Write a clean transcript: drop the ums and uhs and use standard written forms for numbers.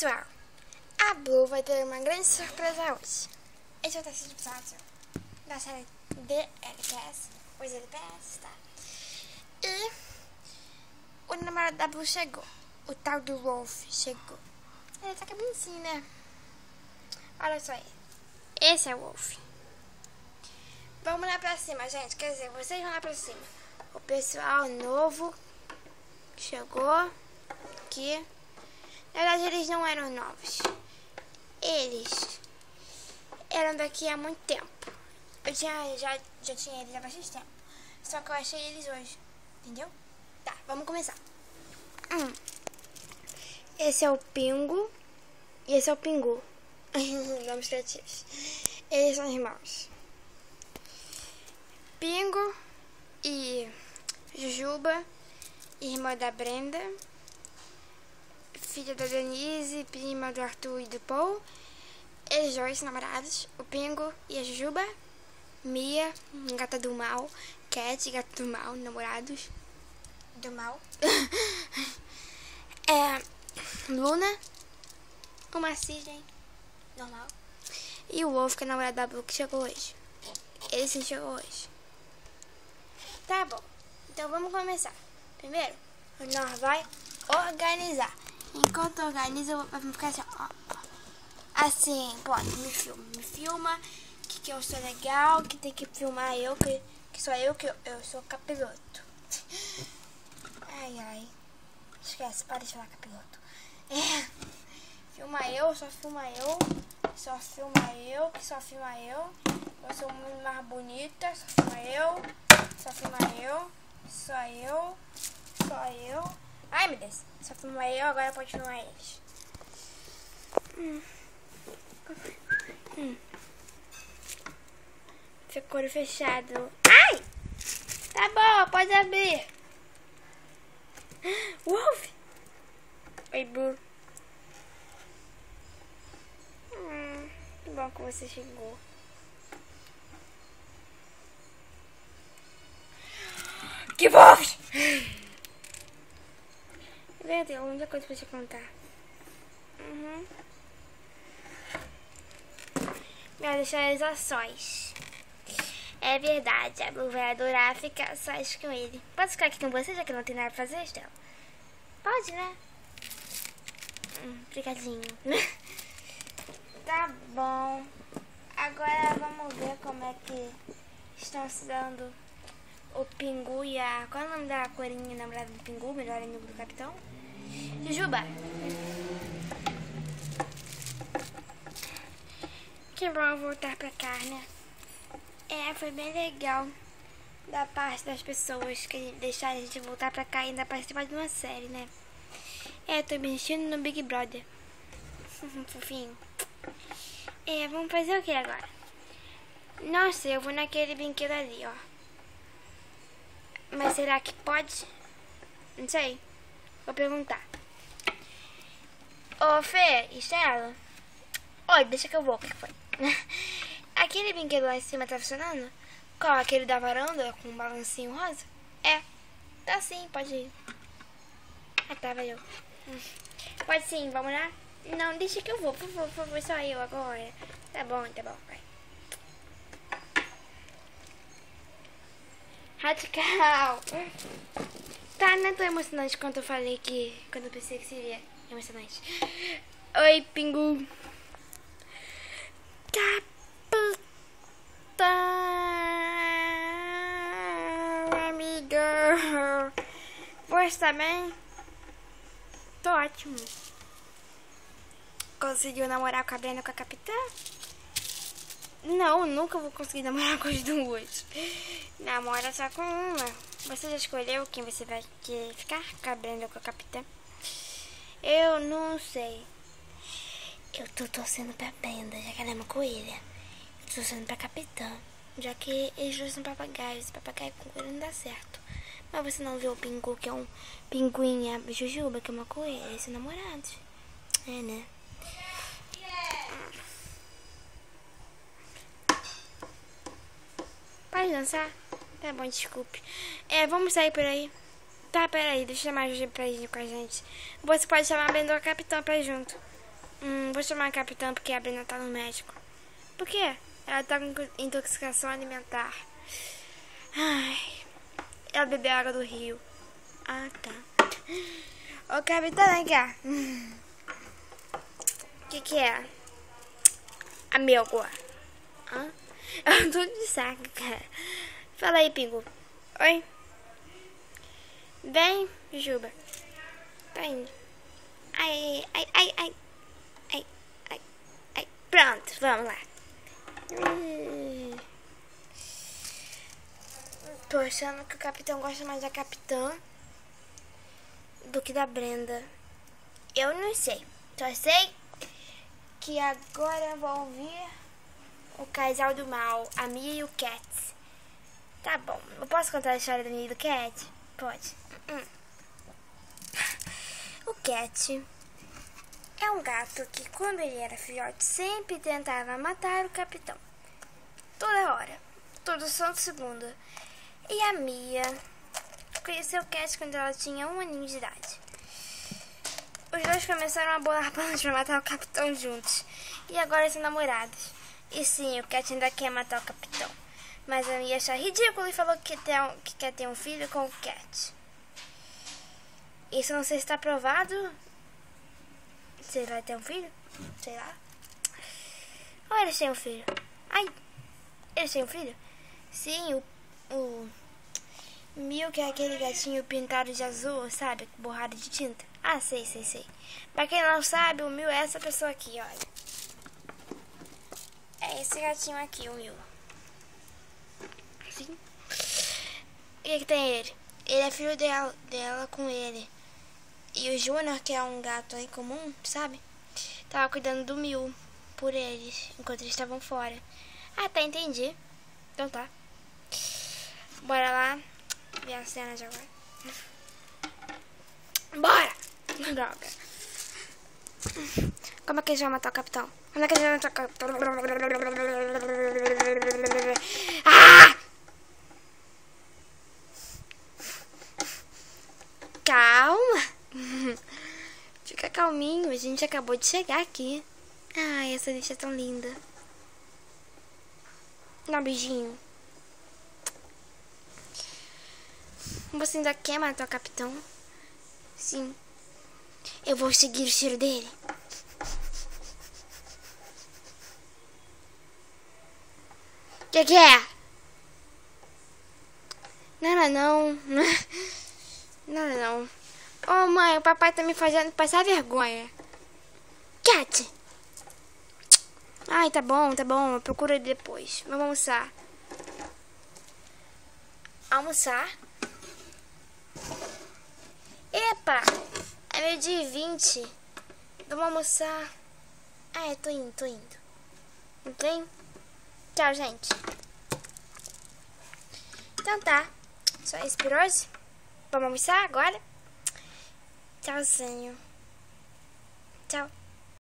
Pessoal, a Blue vai ter uma grande surpresa hoje. Esse é o terceiro episódio da série DLPS, os LPS, tá? E o namorado da Blue chegou, o tal do Wolf chegou. Ele tá bonitinho, né? Olha só aí, esse é o Wolf. Vamos lá pra cima, gente, quer dizer, vocês vão lá pra cima. O pessoal novo chegou aqui. Na verdade, eles não eram novos. Eles eram daqui há muito tempo. Eu já tinha eles há bastante tempo. Só que eu achei eles hoje. Entendeu? Tá, vamos começar. Esse é o Pingo. E esse é o Pingu. Nomes criativos. Eles são irmãos. Pingo e Jujuba, irmã da Brenda, filha da Denise, prima do Arthur e do Paul. Eles dois namorados, o Pingo e a Jujuba. Mia, gata do mal. Cat, gata do mal, namorados do mal. Luna, uma cisne normal. E o Wolf, que é namorado da Blue, que chegou hoje. Ele sim chegou hoje. Tá bom, então vamos começar. Primeiro, nós vai organizar. Enquanto organiza, eu vou ficar assim, ó. Assim, pode, me filma, que eu sou legal, que tem que filmar eu, que sou eu, que eu sou capiroto. Ai, esquece, para de falar capiroto. Filma eu, só filma eu, só filma eu, que só filma eu. Eu sou muito mais bonita, só filma eu, só filma eu, só eu, só eu. Ai, meu Deus, só filma eu, agora pode filmar eles. Ficou fechado. Ai! Tá bom, pode abrir. Wolf! Oi, Blue. Que bom que você chegou. Que Wolf! Vem, tem muita coisa pra te contar. Minhas realizações. É verdade, a Blue vai adorar ficar sós com ele. Posso ficar aqui com você, já que não tem nada pra fazer, Estela? Pode, né? Obrigadinho. Tá bom. Agora vamos ver como é que estão se dando o Pingu e a... Qual é o nome da coelhinha namorada do Pingu? Melhor amigo do capitão? Jujuba. Que bom voltar pra cá, né? Foi bem legal da parte das pessoas que deixaram a gente voltar pra cá e ainda participar de uma série, né? Tô me sentindo no Big Brother. Fofinho. Vamos fazer o que agora? Não sei, eu vou naquele brinquedo ali, ó. Mas será que pode? Não sei. Vou perguntar. Ô, Fê, Estela? Oi, deixa que eu vou. O que foi? Aquele brinquedo lá em cima tá funcionando? Qual? Aquele da varanda com um balancinho rosa? Tá sim, pode ir. Tá, valeu. Pode sim, vamos lá? Não, deixa que eu vou, por favor, só eu agora. Tá bom, vai. Radical. Tá, não é tão emocionante quanto eu falei que... Quando eu pensei que seria emocionante. Oi, Pingu. Amiga. Você tá bem? Tô ótimo. Conseguiu namorar com a Brenda, com a capitã? Não, nunca vou conseguir namorar com as duas. Namora só com uma. Você já escolheu quem você vai querer ficar? Com a Brenda ou com a capitã? Eu não sei. Eu tô torcendo pra Brenda, já que ela é uma coelha. Eu tô torcendo pra capitã, já que eles dois são papagaios. Papagaio com coelho não dá certo. Mas você não viu o Pingu, que é um pinguim, e a Jujuba, que é uma coelha? Eles são namorados. Né? Pode dançar? Tá bom, desculpe. Vamos sair por aí. Tá, peraí, deixa eu chamar a Jujuba pra ir com a gente. Você pode chamar a Brenda ou a capitã pra ir junto. Vou chamar a capitã porque a Brenda tá no médico. Por quê? Ela tá com intoxicação alimentar. Ai, ela bebeu água do rio. Ah, tá. Ô, capitã, vem cá. O que é? Amigo. Hã? Eu tô de saco, cara. Fala aí, Pingu. Oi? Vem, Juba. Tá indo. Ai. Pronto, vamos lá. Tô achando que o capitão gosta mais da capitã do que da Brenda. Eu não sei. Só sei que agora vou ouvir o casal do mal, a Mia e o Cat. Tá bom. Eu posso contar a história da Mia e do Cat? Pode. O Cat é um gato que, quando ele era filhote, sempre tentava matar o capitão. Toda hora. Todo santo segundo. E a Mia conheceu o Cat quando ela tinha 1 aninho de idade. Os dois começaram a bolar planos pra matar o capitão juntos. E agora são namorados. E sim, o Cat ainda quer matar o capitão. Mas a Mia achou ridículo e falou que quer ter um filho com o Cat. Isso não sei se está provado. Você vai ter um filho? Sei lá. Ou eles têm um filho? Ai, eles têm um filho? Sim, o Mil, que é aquele gatinho pintado de azul, sabe? Borrado de tinta. Ah, sei. Pra quem não sabe, o Mil é essa pessoa aqui, olha. É esse gatinho aqui, o Mil. Sim. E que tem ele? Ele é filho dela com ele. E o Júnior, que é um gato aí comum, sabe? Tava cuidando do Mil por eles, enquanto eles estavam fora. Ah, tá, entendi. Então tá. Bora lá ver a cena de agora. Bora! Droga. Como é que a gente vai matar o capitão? Como é que a gente vai matar o capitão? Ah! Calma. Fica calminho, a gente acabou de chegar aqui. Ai, essa lista é tão linda. Dá um beijinho. Você ainda quer matar o capitão? Sim. Eu vou seguir o cheiro dele. Que é? Nada não. Nada não. Oh, mãe, o papai tá me fazendo passar vergonha. Cat! Ai, tá bom. Eu procuro ele depois. Vamos almoçar. Almoçar? Epa! É 12h20. Vamos almoçar. Ah, tô indo. Ok? Tchau, gente. Então tá. Só isso por hoje. Vamos almoçar agora? Tchauzinho. Tchau.